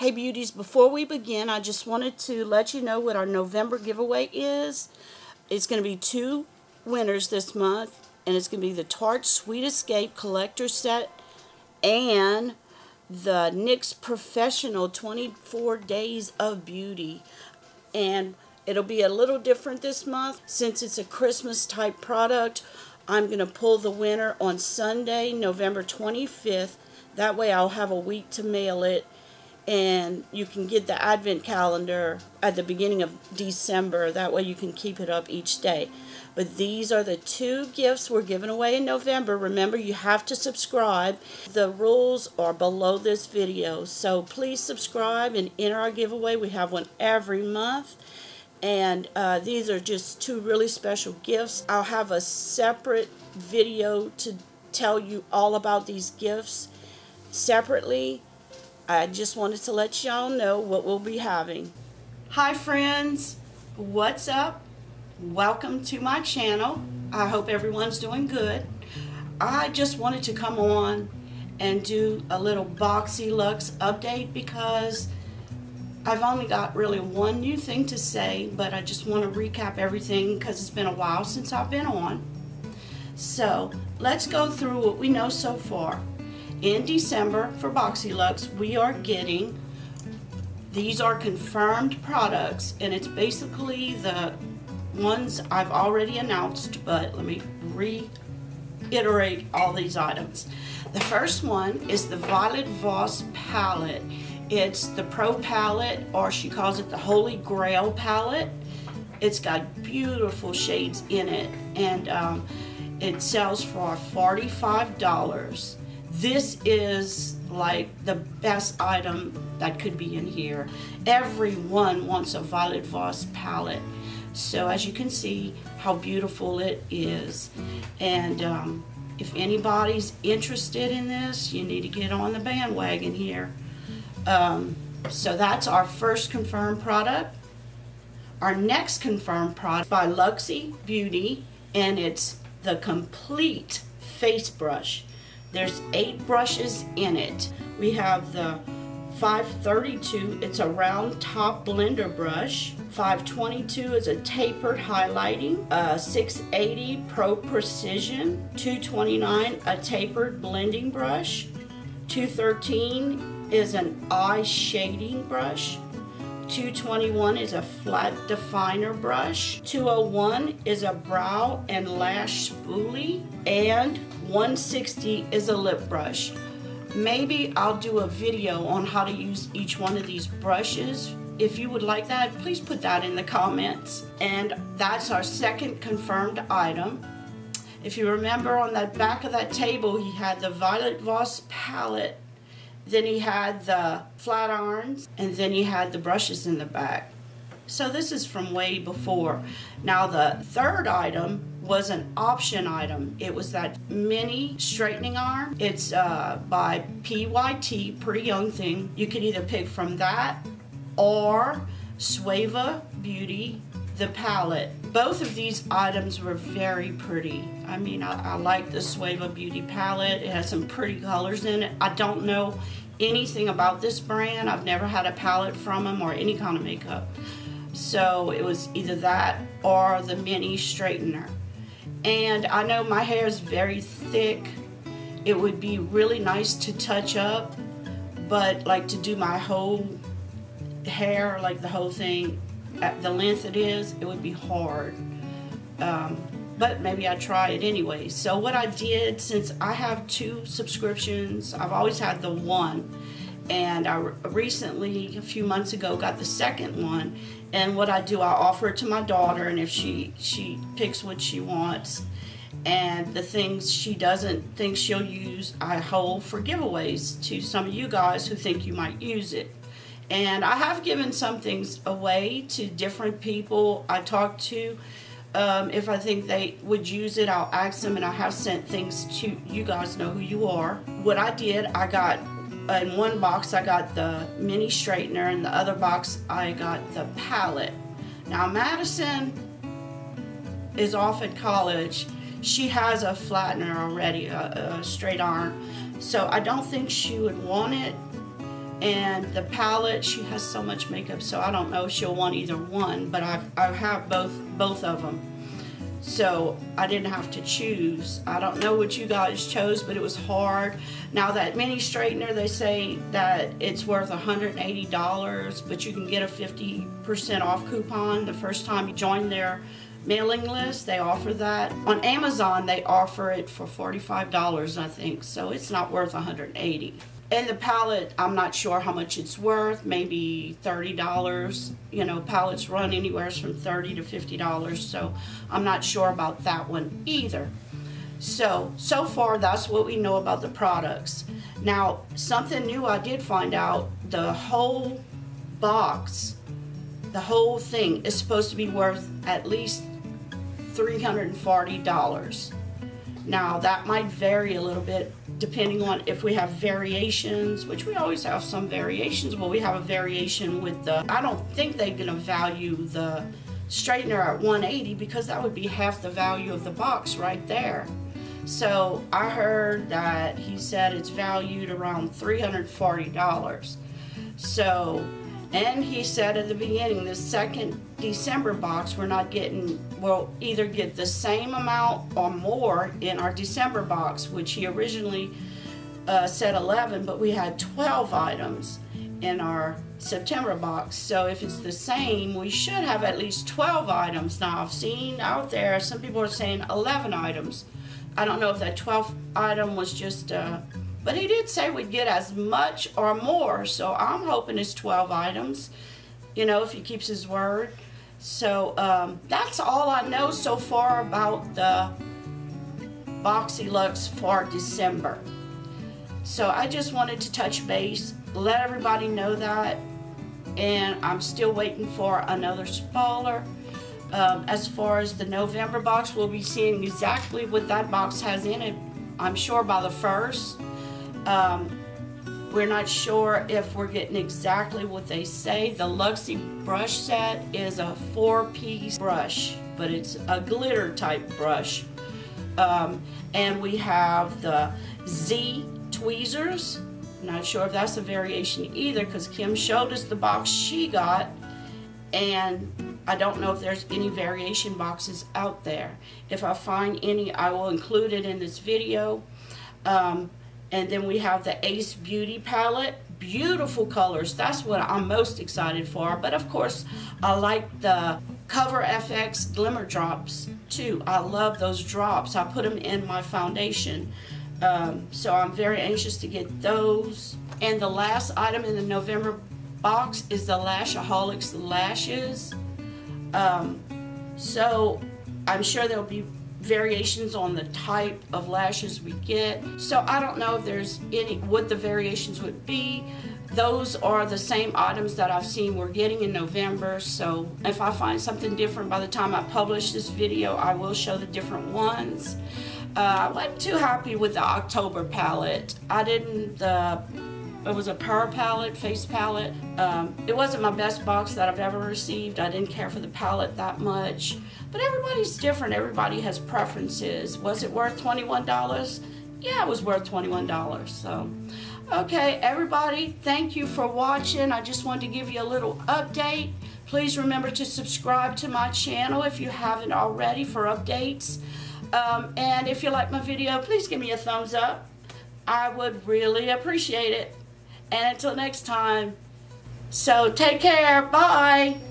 Hey beauties, before we begin, I just wanted to let you know what our November giveaway is. It's going to be 2 winners this month, and it's going to be the Tarte Sweet Escape Collector Set and the NYX Professional 24 Days of Beauty. And it'll be a little different this month since it's a Christmas type product. I'm going to pull the winner on Sunday, November 25th. That way I'll have a week to mail it. And you can get the advent calendar at the beginning of December. That way you can keep it up each day. But these are the 2 gifts we're giving away in November. Remember, you have to subscribe. The rules are below this video. So please subscribe and enter our giveaway. We have one every month. And these are just 2 really special gifts. I'll have a separate video to tell you all about these gifts separately. I just wanted to let y'all know what we'll be having. Hi friends, what's up? Welcome to my channel. I hope everyone's doing good. I just wanted to come on and do a little Boxyluxe update because I've only got really one new thing to say, but I just want to recap everything because it's been a while since I've been on. So let's go through what we know so far. In December for Boxyluxe, we are getting, these are confirmed products, and it's basically the ones I've already announced, but let me reiterate all these items. The first one is the Violet Voss palette. It's the Pro palette, or she calls it the Holy Grail palette. It's got beautiful shades in it, and it sells for $45. This is like the best item that could be in here. Everyone wants a Violet Voss palette. So as you can see how beautiful it is. And if anybody's interested in this, you need to get on the bandwagon here. So that's our first confirmed product. Our next confirmed product by Luxie Beauty, and it's the complete face brush. There's 8 brushes in it. We have the 532, it's a round top blender brush. 522 is a tapered highlighting. 680 Pro Precision. 229, a tapered blending brush. 213 is an eye shading brush. 221 is a flat definer brush. 201 is a brow and lash spoolie. And 160 is a lip brush. Maybe I'll do a video on how to use each one of these brushes. If you would like that, please put that in the comments. And that's our second confirmed item. If you remember, on that back of that table, he had the Violet Voss palette. Then he had the flat irons, and then he had the brushes in the back. So this is from way before. Now the third item was an option item. It was that mini straightening iron. It's by PYT, Pretty Young Thing. You could either pick from that or Sueva Beauty, the palette. Both of these items were very pretty. I mean, I like the Sueva Beauty palette. It has some pretty colors in it. I don't know anything about this brand. I've never had a palette from them or any kind of makeup. So it was either that or the mini straightener. And I know my hair is very thick. It would be really nice to touch up, but like to do my whole hair, like the whole thing, at the length it is, it would be hard. But maybe I'd try it anyway. So what I did, since I have 2 subscriptions, I've always had the one, and I recently, a few months ago, got the second one. And what I do, I offer it to my daughter, and if she picks what she wants, and the things she doesn't think she'll use, I hold for giveaways to some of you guys who think you might use it. And I have given some things away to different people I talk to. If I think they would use it, I'll ask them, and I have sent things to you guys know who you are. What I did, I got, in one box I got the mini straightener, and the other box I got the palette. Now Madison is off at college. She has a flattener already, a straight iron, so I don't think she would want it. And the palette, she has so much makeup, so I don't know if she'll want either one, but I have both of them. So I didn't have to choose. I don't know what you guys chose, but it was hard. Now that mini straightener, they say that it's worth $180, but you can get a 50% off coupon the first time you join their mailing list. They offer that. On Amazon, they offer it for $45, I think, so it's not worth $180. And the palette, I'm not sure how much it's worth, maybe $30. You know, palettes run anywhere from $30 to $50, so I'm not sure about that one either. So far, that's what we know about the products. Now, something new I did find out, the whole box, the whole thing is supposed to be worth at least $340. Now, that might vary a little bit depending on if we have variations, which we always have some variations. Well, we have a variation with the, I don't think they're going to value the straightener at $180 because that would be half the value of the box right there. So I heard that he said it's valued around $340. So, and he said at the beginning, the second December box, we're not getting, we'll either get the same amount or more in our December box, which he originally said 11, but we had 12 items in our September box. So if it's the same, we should have at least 12 items. Now, I've seen out there, some people are saying 11 items. I don't know if that 12th item was just, but he did say we'd get as much or more, so I'm hoping it's 12 items, you know, if he keeps his word. So that's all I know so far about the Boxyluxe for December. So I just wanted to touch base, let everybody know that, and I'm still waiting for another spoiler. As far as the November box, we'll be seeing exactly what that box has in it, I'm sure by the 1st. We're not sure if we're getting exactly what they say. The Luxie brush set is a 4-piece brush, but it's a glitter type brush. And we have the Z tweezers. Not sure if that's a variation either, because Kim showed us the box she got, and I don't know if there's any variation boxes out there. If I find any, I will include it in this video. And then we have the Ace Beauty palette. Beautiful colors. That's what I'm most excited for. But of course, I like the Cover FX Glimmer Drops too. I love those drops. I put them in my foundation. So I'm very anxious to get those. And the last item in the November box is the Lashaholics lashes. So I'm sure there'll be variations on the type of lashes we get. So I don't know if there's any, what the variations would be. Those are the same items that I've seen we're getting in November. So if I find something different by the time I publish this video, I will show the different ones. I wasn't too happy with the October palette. I didn't, it was a Pearl palette, face palette. It wasn't my best box that I've ever received. I didn't care for the palette that much. But everybody's different. Everybody has preferences. Was it worth $21? Yeah, it was worth $21. So, okay, everybody, thank you for watching. I just wanted to give you a little update. Please remember to subscribe to my channel if you haven't already for updates. And if you like my video, please give me a thumbs up. I would really appreciate it. And until next time, so take care. Bye.